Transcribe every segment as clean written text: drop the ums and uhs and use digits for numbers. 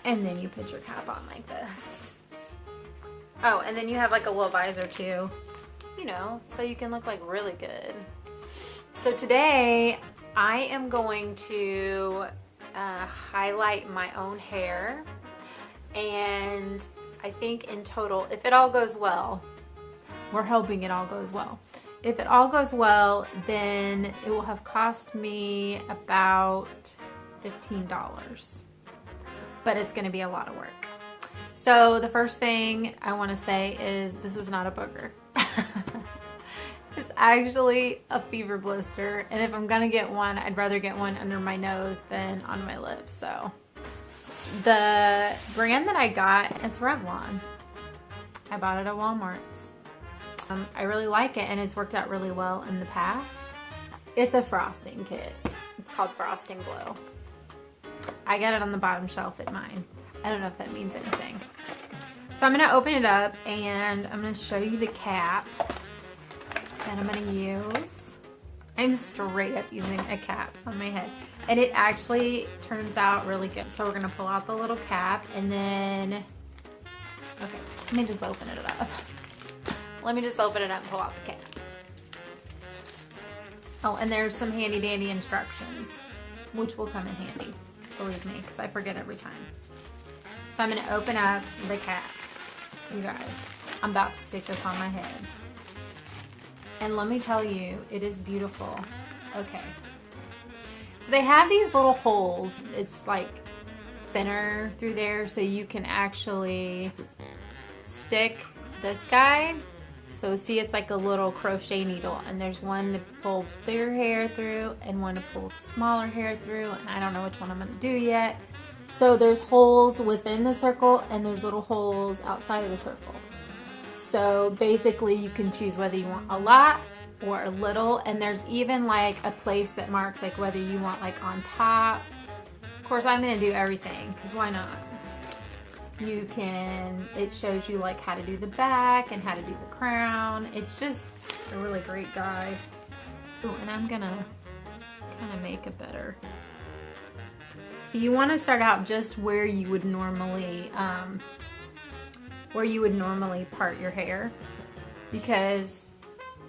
And then you put your cap on like this. Oh, and then you have like a little visor too, you know, so you can look like really good. So today I am going to highlight my own hair, and I think in total, if it all goes well, we're hoping it all goes well. If it all goes well, then it will have cost me about $15, but it's gonna be a lot of work. So the first thing I wanna say is this is not a booger. It's actually a fever blister, and if I'm gonna get one, I'd rather get one under my nose than on my lips. So the brand that I got, it's Revlon. I bought it at Walmart. I really like it, and it's worked out really well in the past. It's a frosting kit. It's called Frosting Glow. I got it on the bottom shelf at mine. I don't know if that means anything. So I'm gonna open it up, and I'm gonna show you the cap that I'm gonna use. I'm straight up using a cap on my head, and it actually turns out really good. So we're gonna pull out the little cap, and then, okay, let me just open it up. Let me just open it up and pull out the cap. Oh, and there's some handy dandy instructions, which will come in handy, believe me, because I forget every time. So I'm gonna open up the cap. You guys, I'm about to stick this on my head. And let me tell you, it is beautiful. Okay. So they have these little holes. It's like thinner through there, so you can actually stick this guy. So see, it's like a little crochet needle, and there's one to pull bigger hair through and one to pull smaller hair through, and I don't know which one I'm gonna do yet. So there's holes within the circle, and there's little holes outside of the circle. So basically you can choose whether you want a lot or a little, and there's even like a place that marks like whether you want like on top. Of course I'm gonna do everything, because why not? You can, it shows you like how to do the back and how to do the crown. It's just a really great guide. Ooh, and I'm gonna kind of make it better. So you want to start out just where you would normally part your hair, because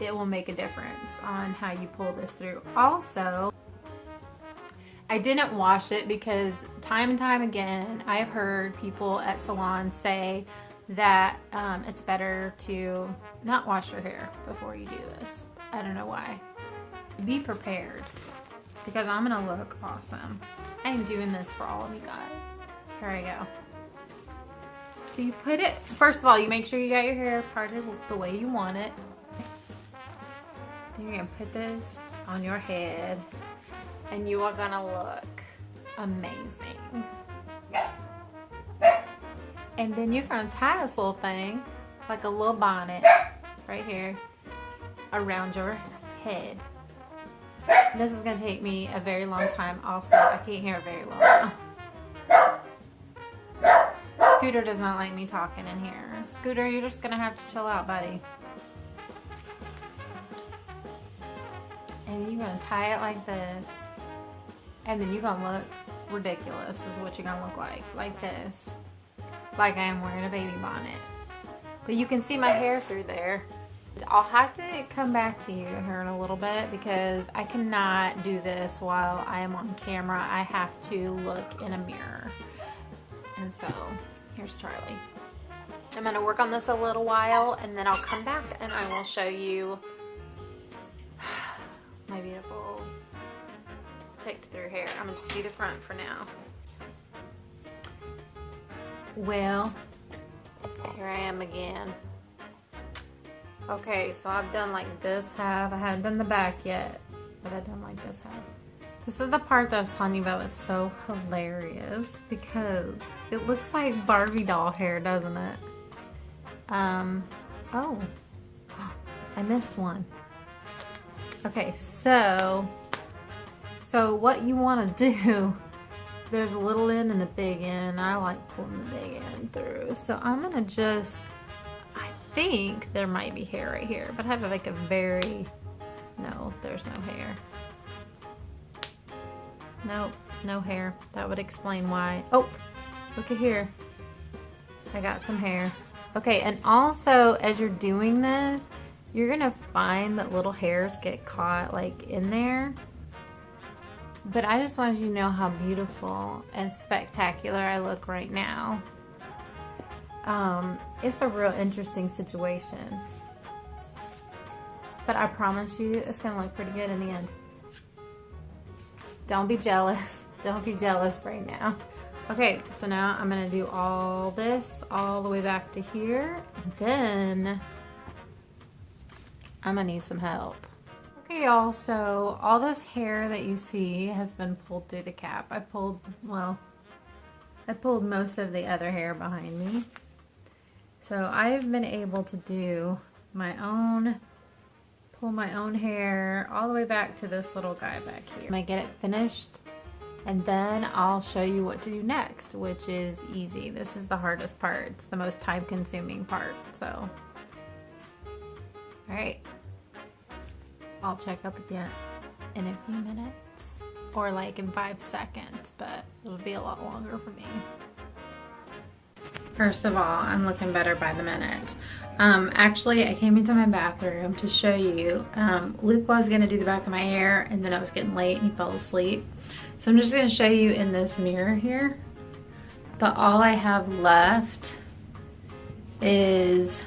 it will make a difference on how you pull this through. Also, I didn't wash it because time and time again I've heard people at salons say that it's better to not wash your hair before you do this. I don't know why. Be prepared, because I'm gonna look awesome. I am doing this for all of you guys. Here I go. So you put it, first of all, you make sure you got your hair parted the way you want it. Then you're gonna put this on your head, and you are gonna look amazing. And then you're gonna tie this little thing, like a little bonnet, right here, around your head. This is gonna take me a very long time also. I can't hear very well. Scooter does not like me talking in here. Scooter, you're just gonna have to chill out, buddy. And you're gonna tie it like this. And then you're gonna look ridiculous is what you're gonna look like this. Like I am wearing a baby bonnet. But you can see my hair through there. I'll have to come back to you here in a little bit, because I cannot do this while I am on camera. I have to look in a mirror. And so, here's Charlie. I'm gonna work on this a little while, and then I'll come back and I will show you my beautiful picked through hair. I'm gonna just do the front for now. Well, here I am again. Okay, so I've done like this half. I haven't done the back yet, but I've done like this half. This is the part that I was telling you about that's so hilarious, because it looks like Barbie doll hair, doesn't it? Oh, I missed one. Okay, so what you want to do, there's a little end and a big end. I like pulling the big end through. So I'm gonna just, I think there might be hair right here, but I have like a very, no, there's no hair. Nope, no hair. That would explain why. Oh, Look at here. I got some hair. Okay, and also as you're doing this, you're gonna find that little hairs get caught like in there. But I just wanted you to know how beautiful and spectacular I look right now. It's a real interesting situation. But I promise you, it's gonna look pretty good in the end. Don't be jealous. Don't be jealous right now. Okay, so now I'm gonna do all this all the way back to here. And then I'm gonna need some help. Okay, y'all, so all this hair that you see has been pulled through the cap. I pulled most of the other hair behind me. So I've been able to do pull my own hair all the way back to this little guy back here. I'm gonna get it finished, and then I'll show you what to do next, which is easy. This is the hardest part. It's the most time-consuming part, so. All right, I'll check up with you in a few minutes, or like in 5 seconds, but it'll be a lot longer for me. First of all, I'm looking better by the minute. Actually, I came into my bathroom to show you. Luke was gonna do the back of my hair, and then it was getting late and he fell asleep. So I'm just gonna show you in this mirror here that all I have left is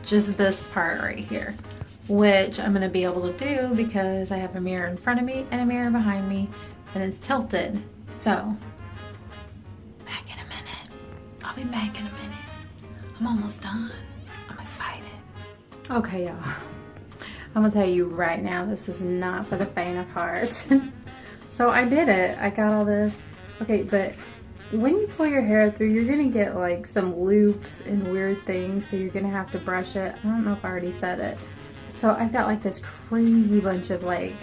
just this part right here, which I'm gonna be able to do because I have a mirror in front of me and a mirror behind me, and it's tilted. So, back in a minute. I'll be back in a minute. I'm almost done. I'm excited. Okay, y'all. I'm gonna tell you right now, this is not for the faint of heart. So I did it. I got all this. Okay, but when you pull your hair through, you're gonna get like some loops and weird things, so you're gonna have to brush it. I don't know if I already said it. So I've got like this crazy bunch of like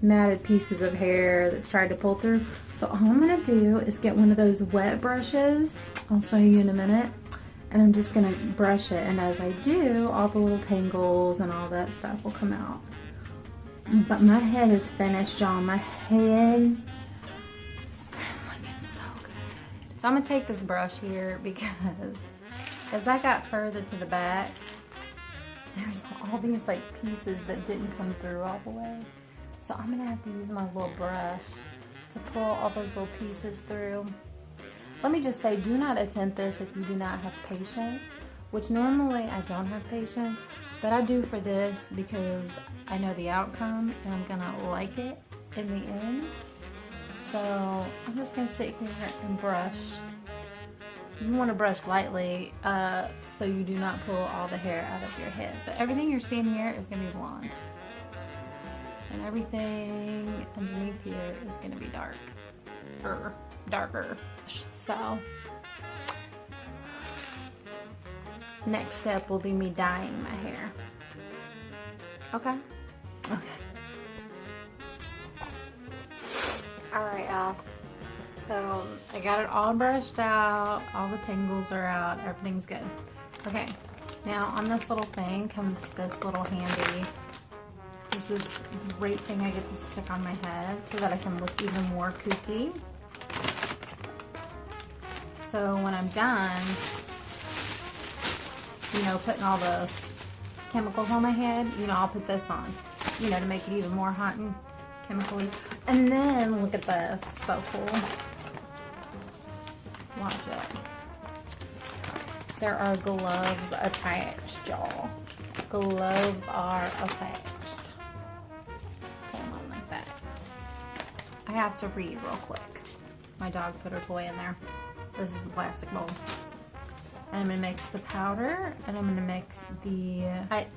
matted pieces of hair that's tried to pull through. So all I'm gonna do is get one of those wet brushes. I'll show you in a minute. And I'm just gonna brush it, and as I do, all the little tangles and all that stuff will come out. But my head is finished, y'all. My head, looking so good. So I'm gonna take this brush here because as I got further to the back, there's all these like pieces that didn't come through all the way. So I'm gonna have to use my little brush to pull all those little pieces through. Let me just say, do not attempt this if you do not have patience, which normally I don't have patience, but I do for this because I know the outcome and I'm gonna like it in the end. So I'm just gonna sit here and brush. You want to brush lightly so you do not pull all the hair out of your head. But everything you're seeing here is gonna be blonde. And everything underneath here is gonna be darker. So next step will be me dyeing my hair. Okay? Okay. Alright, y'all. So I got it all brushed out, all the tangles are out, everything's good. Okay, now on this little thing comes this little handy, there's this great thing I get to stick on my head so that I can look even more kooky. So when I'm done, you know, putting all the chemicals on my head, you know, I'll put this on, you know, to make it even more hot and chemically. And then look at this, so cool. Watch it. There are gloves attached, y'all. Gloves are attached. Pull them on like that. I have to read real quick. My dog put her toy in there. This is the plastic bowl. And I'm gonna mix the powder, and I'm gonna mix the,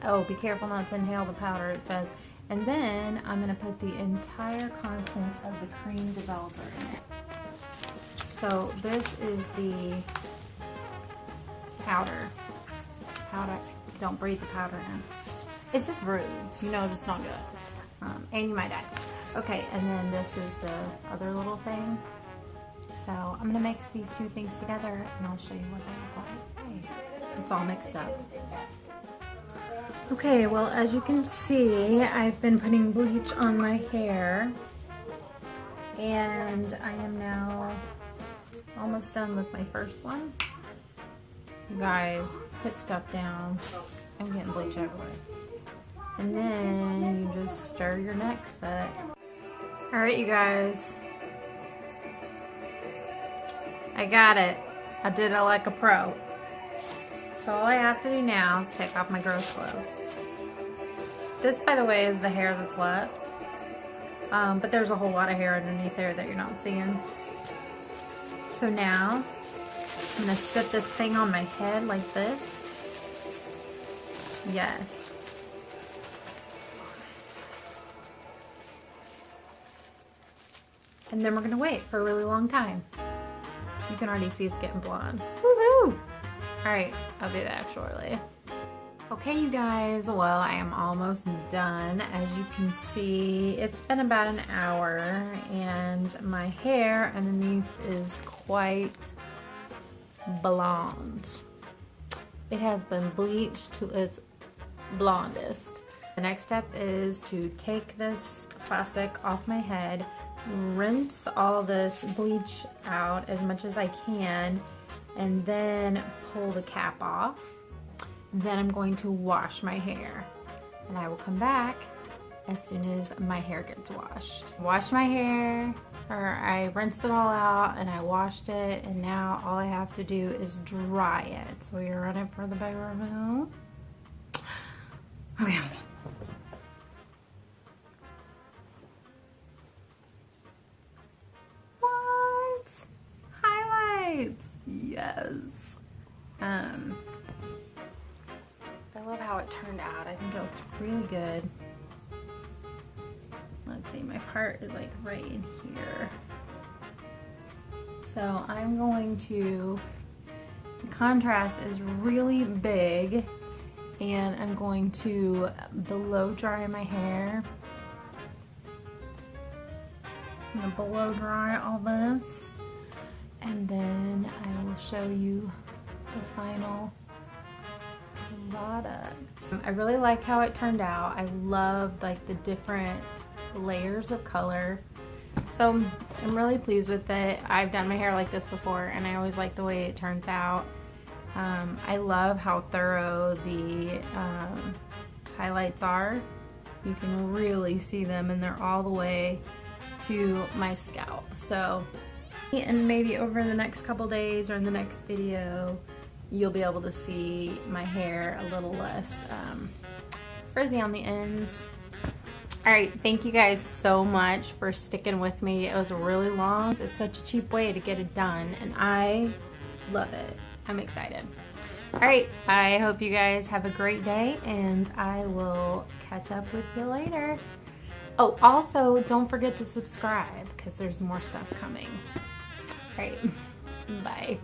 oh, be careful not to inhale the powder, it says. And then I'm gonna put the entire contents of the cream developer in it. So this is the powder. Don't breathe the powder in. It's just rude, you know, it's not good. And you might die. Okay, and then this is the other little thing. So I'm gonna mix these two things together and I'll show you what they look like. It's all mixed up. Okay, well, as you can see, I've been putting bleach on my hair, and I am now almost done with my first one. You guys, put stuff down. I'm getting bleach everywhere. And then you just stir your next set. All right, you guys. I got it. I did it like a pro. So all I have to do now is take off my gross clothes. This, by the way, is the hair that's left. But there's a whole lot of hair underneath there that you're not seeing. So now, I'm gonna set this thing on my head like this. Yes. And then we're gonna wait for a really long time. You can already see it's getting blonde. Woohoo! All right, I'll be back shortly. Okay, you guys, well, I am almost done. As you can see, it's been about an hour and my hair underneath is quite blonde. It has been bleached to its blondest. The next step is to take this plastic off my head, rinse all this bleach out as much as I can, and then pull the cap off. Then I'm going to wash my hair, and I will come back as soon as my hair gets washed. Washed my hair, or I rinsed it all out and I washed it, and now all I have to do is dry it. So we're ready for the big reveal. Okay. What? Highlights! Yes. I love how it turned out. I think it looks really good. Let's see, my part is like right in here. So I'm going to, the contrast is really big, and I'm going to blow dry my hair. I'm gonna blow dry all this, and then I will show you the final product. I really like how it turned out. I love like the different layers of color. So I'm really pleased with it. I've done my hair like this before and I always like the way it turns out. I love how thorough the highlights are. You can really see them and they're all the way to my scalp. So, and maybe over the next couple days or in the next video, you'll be able to see my hair a little less frizzy on the ends. All right, thank you guys so much for sticking with me. It was really long. It's such a cheap way to get it done, and I love it. I'm excited. All right, I hope you guys have a great day, and I will catch up with you later. Oh, also, don't forget to subscribe, because there's more stuff coming. All right, bye.